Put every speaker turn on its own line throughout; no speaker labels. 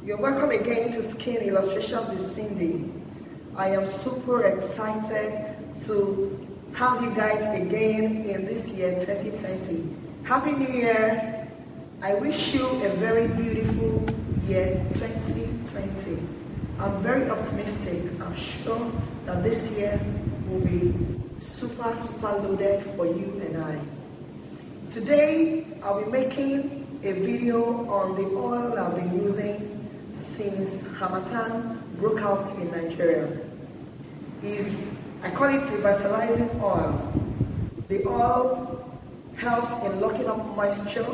You're welcome again to Skin Illustrations with Cindy. I am super excited to have you guys again in this year 2020. Happy New Year! I wish you a very beautiful year 2020. I'm very optimistic. I'm sure that this year will be super loaded for you and I. Today I'll be making a video on the oil I've been using since Harmattan broke out in Nigeria. I call it Revitalizing oil. The oil helps in locking up moisture,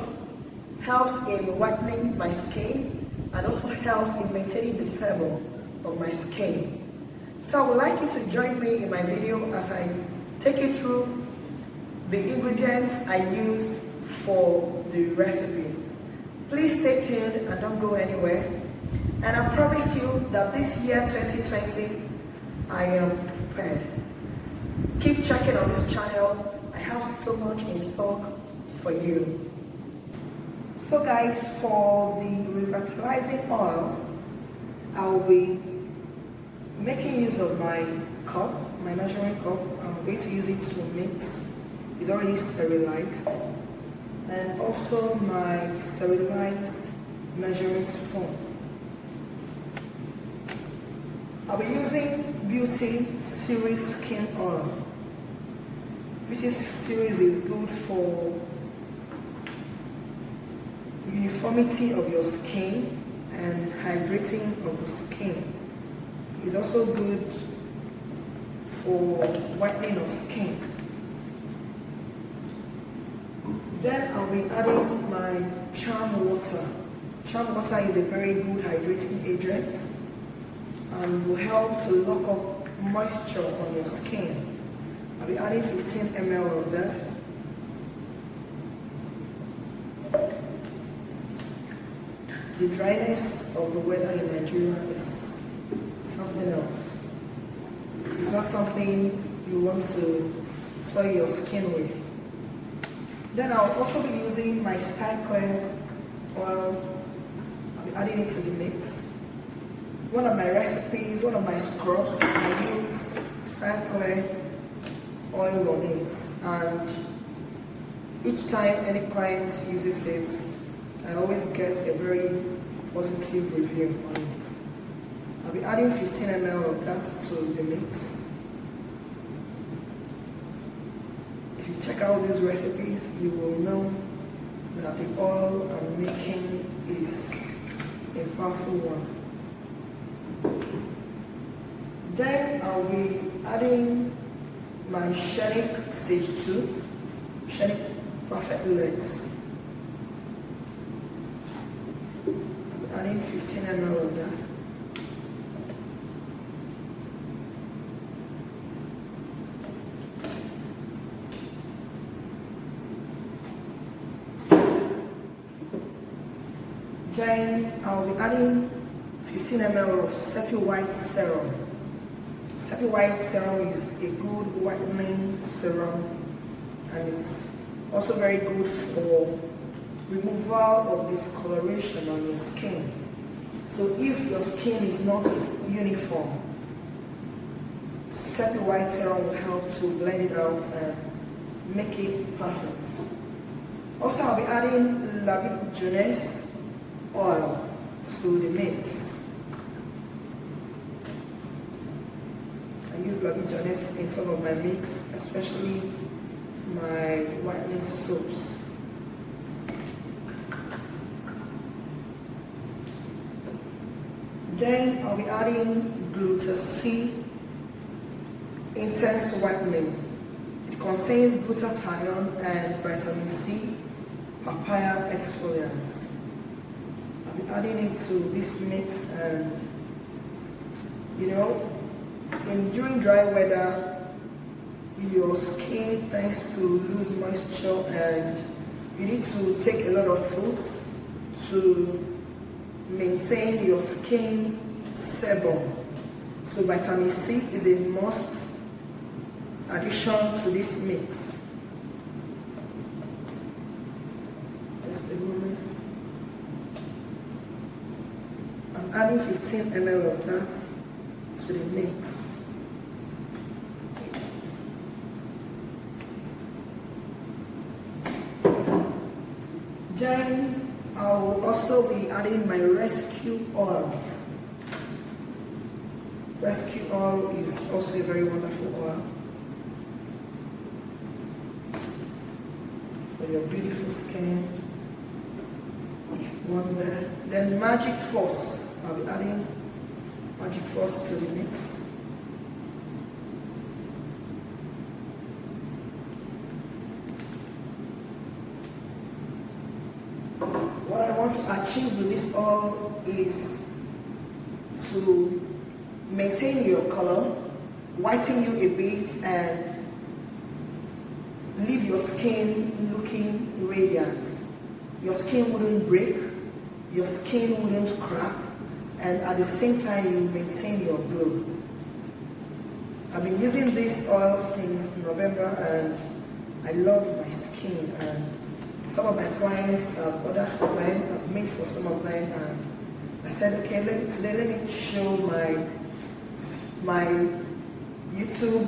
helps in whitening my skin, and also helps in maintaining the sebum of my skin. So I would like you to join me in my video as I take you through the ingredients I use for the recipe. Please stay tuned and don't go anywhere. And I promise you that this year 2020, I am prepared. Keep checking on this channel. I have so much in stock for you. So guys, for the Revitalizing oil, I'll be making use of my cup, my measuring cup. I'm going to use it to mix. It's already sterilized. And also my sterilized measuring spoon. I'll be using Beauty Series Skin Oil. Beauty Series is good for uniformity of your skin and hydrating of the skin. It's also good for whitening of skin. Then I'll be adding my charm water. Charm water is a very good hydrating agent and will help to lock up moisture on your skin. I'll be adding 15 ml of that. The dryness of the weather in Nigeria is something else. It's not something you want to soil your skin with. Then I'll also be using my Clair oil. I'll be adding it to the mix. One of my recipes, one of my scrubs, I use Clair oil on it, and each time any client uses it, I always get a very positive review on it. I'll be adding 15 ml of that to the mix. If you check out these recipes, you will know that the oil I'm making is a powerful one. Then I'll be adding my Shenik Stage 2, Shenik Perfect Legs. I'll be adding 15 ml of that. Then I'll be adding 15 ml of White Serum. White Serum is a good whitening serum, and it's also very good for removal of discoloration on your skin. So if your skin is not uniform, White Serum will help to blend it out and make it perfect. Also, I'll be adding Revitalising oil to the mix. I use Revitalising in some of my mix, especially my whitening soaps. Then I'll be adding Glutathione Intense Whitening. It contains glutathione and vitamin C, papaya exfoliant. I'll be adding it to this mix, and during dry weather, your skin tends to lose moisture, and you need to take a lot of fruits to maintain your skin sebum. So vitamin C is a must addition to this mix. Just a moment. I'm I'm adding 15 ml of that to the mix. Then I'll also be adding my rescue oil. Rescue oil is also a very wonderful oil for your beautiful skin. If you want that. Then Magic Force. I'll be adding Magic Force to the mix. What I want to achieve with this oil is to maintain your color, whiten you a bit, and leave your skin looking radiant. Your skin wouldn't break, your skin wouldn't crack, and at the same time you maintain your glow. I've been using this oil since November and I love my skin, and some of my clients have ordered for them, I've made for some of them, and I said, okay, today let me show my YouTube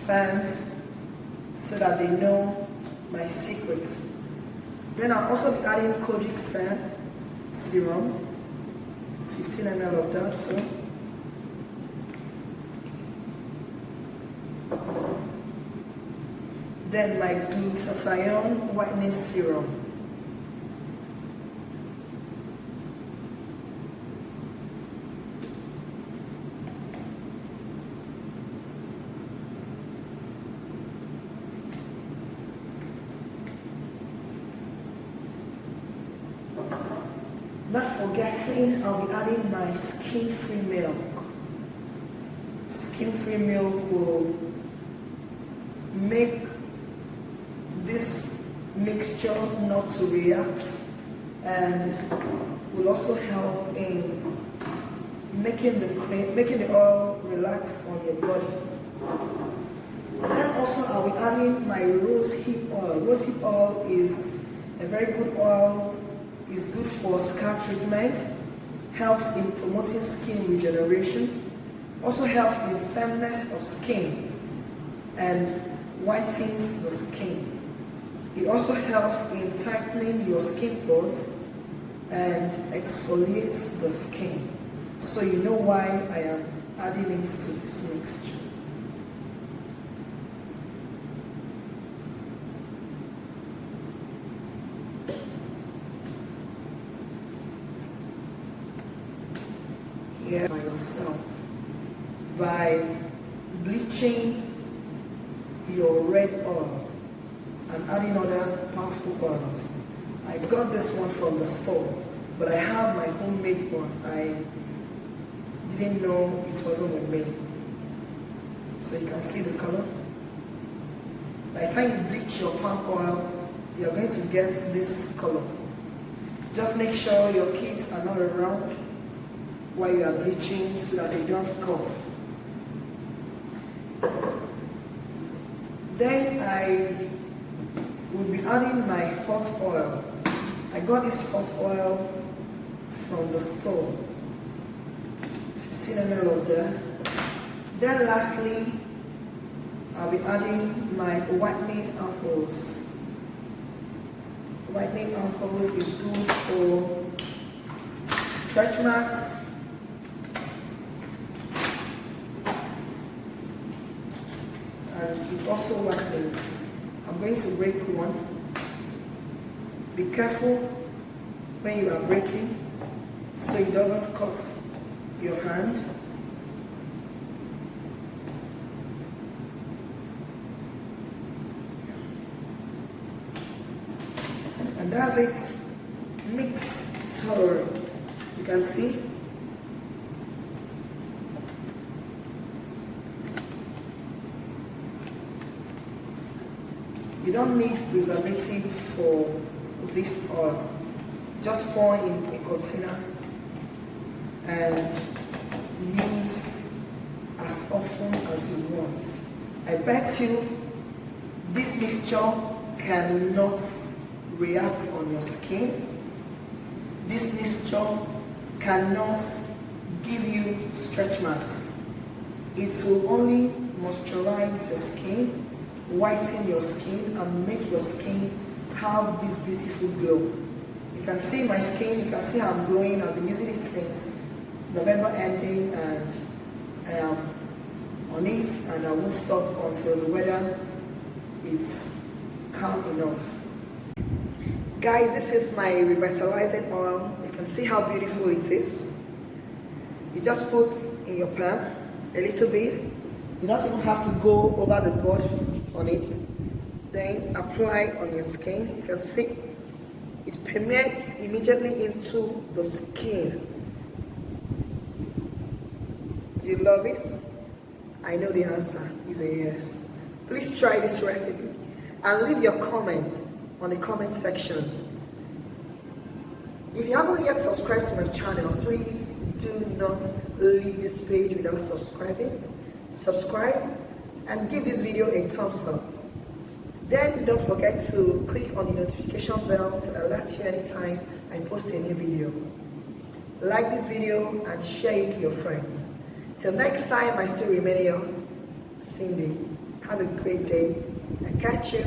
fans so that they know my secrets. Then I'll also be adding Kojie San Serum, 15 ml of that too. Then my Glutathione Whitening Serum. Not forgetting, I'll be adding my skin-free milk. Skin-free milk will make this mixture not to react and will also help in making the oil relax on your body. Then also I'll be adding my Rosehip Oil. Rosehip Oil is a very good oil. It's good for scar treatment, helps in promoting skin regeneration, also helps in firmness of skin and whitens the skin. It also helps in tightening your skin pores and exfoliates the skin. So you know why I am adding it to this mixture. Here by yourself by bleaching your red oil and adding other powerful oils. I got this one from the store, but I have my homemade one. I didn't know it wasn't with me. So you can see the color. By the time you bleach your palm oil, you're going to get this color. Just make sure your kids are not around while you are bleaching so that they don't cough. Then I will be adding my hot oil. I got this hot oil from the store. 15 ml of that. Then lastly, I'll be adding my Whitening Ampoules. Whitening Ampoules is good for stretch marks, and it also whitens. I'm going to break one. Be careful when you are breaking so it doesn't cut your hand. And that's it. Mix thoroughly. You can see. You don't need preservative for this oil. Just pour in a container and use as often as you want. I bet you this mixture cannot react on your skin. This mixture cannot give you stretch marks. It will only moisturize your skin, whiten your skin, and make your skin have this beautiful glow. You can see my skin, you can see how I'm glowing. I've been using it since November ending, and I am on it, and I won't stop until the weather is calm enough. Guys, this is my Revitalizing oil. You can see how beautiful it is. You just put in your palm a little bit. You don't even have to go over the board on it. Then apply on your skin. You can see it permeates immediately into the skin. Do you love it? I know the answer is a yes. Please try this recipe and leave your comment on the comment section. If you haven't yet subscribed to my channel, please do not leave this page without subscribing. Subscribe and give this video a thumbs up. Then don't forget to click on the notification bell to alert you anytime I post a new video. Like this video and share it to your friends. Till next time, I still remain yours, Cindy. Have a great day and catch you